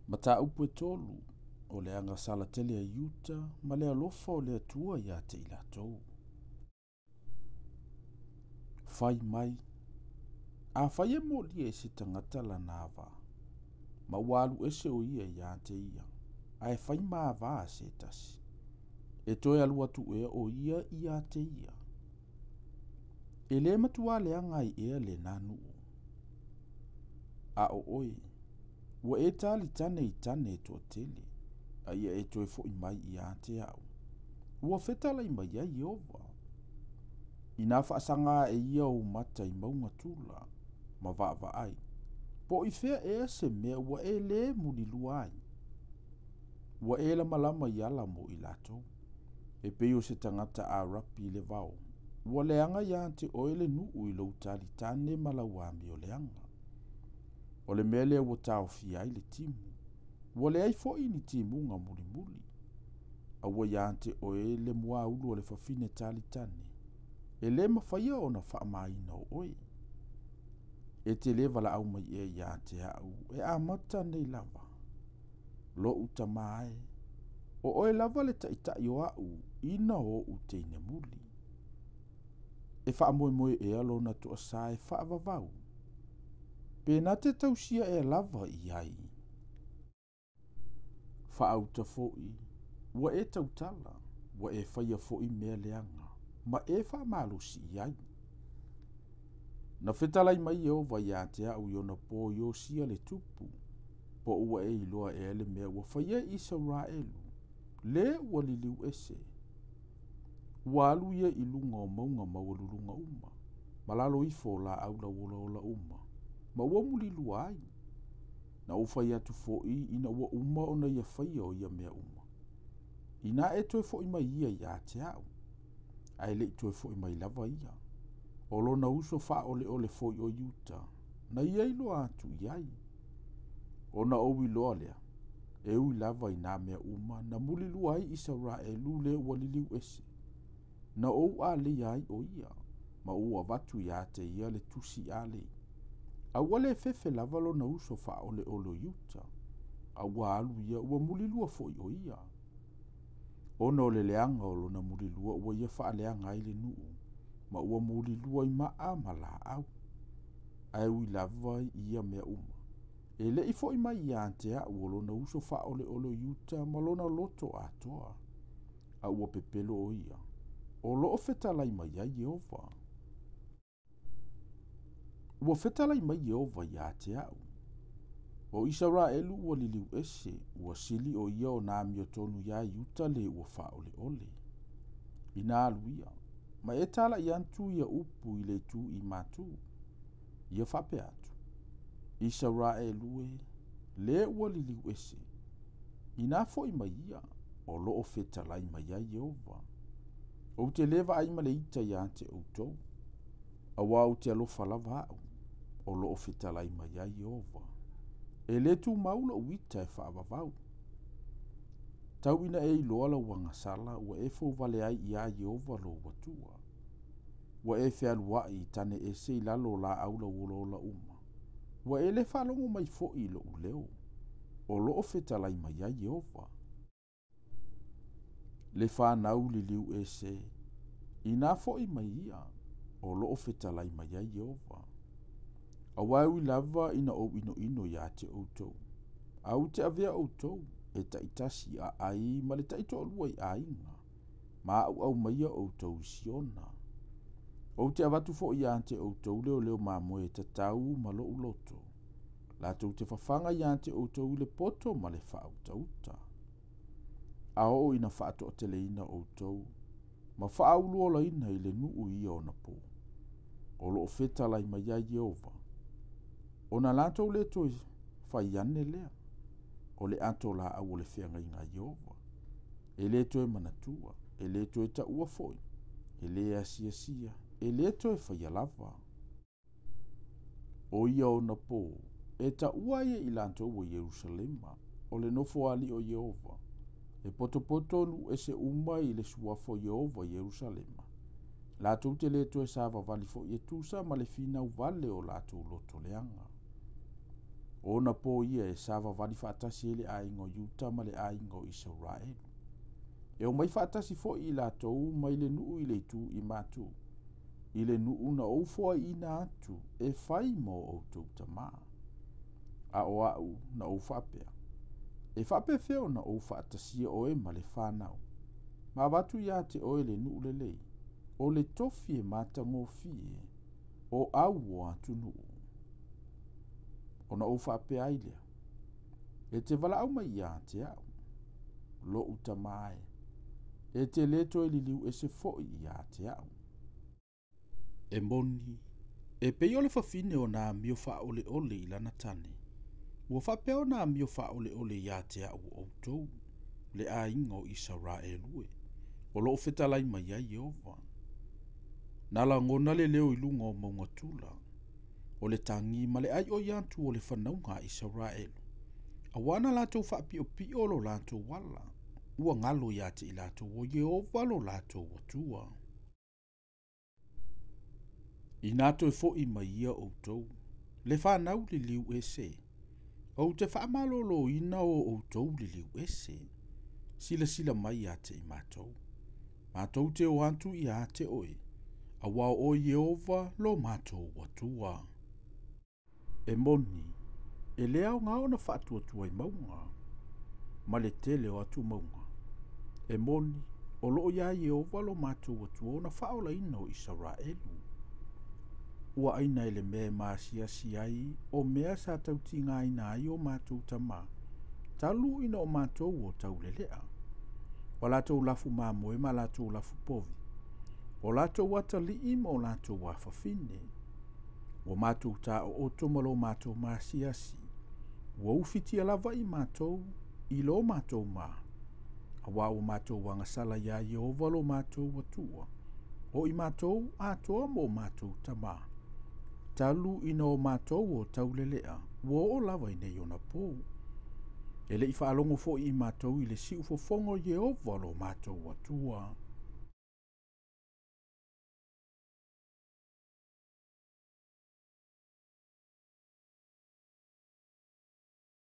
Mata upu e tolu, o le anga sala tele a Utah, ma le alofa o le atua ia te ilatou. Fai mai, a fai e mo lia e se tangata la nava, ma walu ese o ia te ia, a e fai maa vaa se tasi. E toe alua tu o ia te ia. E le matua le anga i ea le nanu. A o oi, wa e tali tane i tane e toa tele, a ia e toe fo i mai ia te au. Ua fetala i mai ai ova. Ina faasanga e ia o mata i maunga tula, ma va ai. Po i fea e se mea ua e le muni luai. Ua e la malama i ala mo i lato. E peo se tangata a rapi le vau. Ua leanga ia te oele nuu i lau tali tane malawami o leanga. O le mele ua tau fia i le timu. Ua le ai fo ini timu nga muli muli. A ua ia te oele mua ulu o le fafine tali tane. E le mawhaia o na wha maina o oi. E te lewa la au mai e ia te au. E a mata nei lava. Lo uta mai. O oe lava le taitai o au. Ina o uteine muli. E wha moe moe e alo na to asa e wha vavau. Pena te tausia e lava i ai. Wha au ta foi. Wa e tautala. Wa e whaia foi mea leanga. Ma e wha malusi i ai. Na whetalai mai e ova ia te au iona po i o sia le tupu. Po ua e iloa e ele mea ua whaia i Israelu. Le ua liliu ese. Ua alu ia i lunga o maunga maululunga uma. Malalo ifo la au la wola ola uma. Ma ua muli lua ai. Na ufa ia tu fo i ina ua uma o na ia whaia o ia mea uma. Ina e toe fo i mai ia te au. Ai le toe fo i mai lava ia. Olo na uso fa ole fo i o Utah. Na ia ilo atu iai. O na owi loa lea. E ui lava i nā mea uma na muli lua ai Israelu le ua liliu ese. Na ou a le ai o ia. Ma ua vatu ia te ia le tusi a le. A ua le fefe lava lo na uso fa ole Utah. A ua alu ia ua muli lua fo i o ia. Ona o le leanga o lo na muli lua ua ia fa leanga ai le nuu. Ma ua muli lua i maa ma la au. Ai ui lava i ia mea uma. E le ifo i mai ia te a uolo na uso fa ole Utah ma lona loto atoa. A ua pepelo o ia. O loo fetalai mai ai Jehova. Ua fetalai mai Jehova ia te au. O Israelu ua liliu ese, ua sili o ia o nami o tonu ia Utah le ua fa ole. Ina alu ia. Ma e tala i antu ia upu i le tu i matu. Ia fape atu. Israelu e le ua liliu ese. Ina fo i mai ia. O loo fetalai mai ai Jehova. O te leva ai ma le ita ia te outou. A wau te alofa lava au. O loo fetalai mai ai Jehova. E le tu maula uita e whaavavau. Tau ina e iloa la wanga sala ua e fo vale ai ia Jehova lo watua. Ua e fealua i tane e se i lalo la aula ulo la uma. Ua e le whalongo mai fo i lo uleo. O loo fetalai mai ai Jehova. Le whanau li liu e se. Ina fo i mai ia. O loo fetalai mai ai Jehova. A wau i lava ina o ino ia te outou. Au te avea outou. E taitasi a ai ma le taito alua i a inga. Ma au maia outou siona. O te avatu fo i ante outou leo mamoe te tau ma lo uloto. La tau te whawhanga i ante outou le poto ma le wha uta. A o ina whaato o tele ina outou. Ma wha au luola ina i le nuu i o na po. O lo feta lai mai ai Jehova. O na lato le toi whai ane lea. O le ato la au le whianga inga Jehova. E le toi manatua. E le toi ta ua foi. E le asia. E le toi whai lava. O ia o na po. E ta ua ia i lanto o Jerusalema. O le nofo ali o Jehova. E poto nu e se uma i le suafo Jehova Jerusalema. La te le toi sa vavali fo i e tusa ma le fina u vale o la loto leanga. Ona po ia e sava vali whaatasi ele aingo Utah ma le aingo Israel. E o mai whaatasi fo i la tou mai le nuu i le tu i matu. I le nuu na oufua ina atu e whai mo o tau tama. A o au na o whapea. E whape feo na o whaatasia o e ma le whanau. Ma watu ia te oe le nuu le lei. O le tofi e matango fie. O au o atu nuu. Ona o whape ailea. E te wala au mai ia te au. Lo utamae. E te leto e liliu e se foi ia te au. E moni. E pei ole whawhine o nā mio wha ole ole i lana tane. Ua whape o nā mio wha ole ole ia te au o tou. Le a ingo i Israelue. O lo whetalai mai ai Jehova. Nala ngona le leo i lunga o maunga tula. O le tangi ma le ai o iantu o le whanaunga Israel. Awana lato whapio pio lo lato wala. Ua ngalo ia te i lato o Jehova lo lato o tua. I nato e fo i mai ia o tou. Le whanau li liu ese. O te whaamalolo ina o tou li liu ese. Sila sila mai a te i mātou. Mātou te o antu i a te oe. A wao o Jehova lo mātou o tua. E moni. E leo ngao na whaatua tua i maunga. Ma le tele o atu maunga. E moni. O loo ia Jehova lo mātou o tua na whaola ina o Israelu. Ua aina ele mea maasia si ai o mea sa tau tinga ina ai o mātou tama. Talu ina o mātou o taulelea. O latou lafu mamoe ma latou lafu povi. O latou watali ima o latou wafafine. O mātou ta o otomalo mātou maasiasi. Ua ufitia lava i mātou, i lo mātou ma. Awa o mātou wangasala ia Jehova lo mātou watua. O i mātou atoa mo mātou tama. Talu ina o mātou o taulelea, wo o lava ine iona pou. Ele i whaalongo fo i mātou i le si ufofongo Jehova lo mātou watua.